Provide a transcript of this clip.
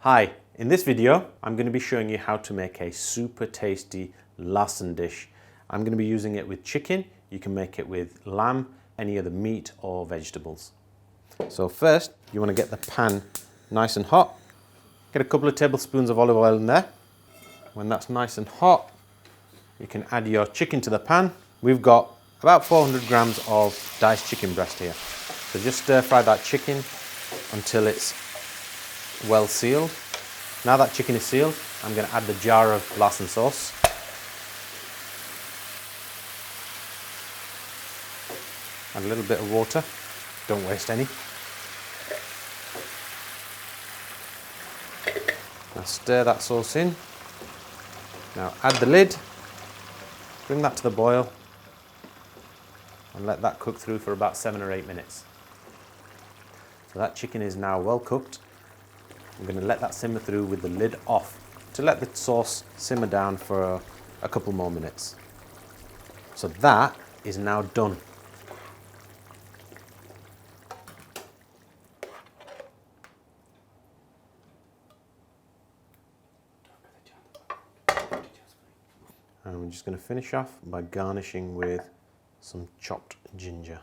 Hi, in this video I'm going to be showing you how to make a super tasty Lahsen dish. I'm going to be using it with chicken. You can make it with lamb, any other meat or vegetables. So first you want to get the pan nice and hot. Get a couple of tablespoons of olive oil in there. When that's nice and hot, you can add your chicken to the pan. We've got about 400 grams of diced chicken breast here. So just stir fry that chicken until it's well sealed. Now that chicken is sealed, I'm going to add the jar of Lahsen sauce. Add a little bit of water, don't waste any. Now stir that sauce in. Now add the lid, bring that to the boil and let that cook through for about 7 or 8 minutes. So that chicken is now well cooked. I'm going to let that simmer through with the lid off to let the sauce simmer down for a couple more minutes. So that is now done. And I'm just going to finish off by garnishing with some chopped ginger.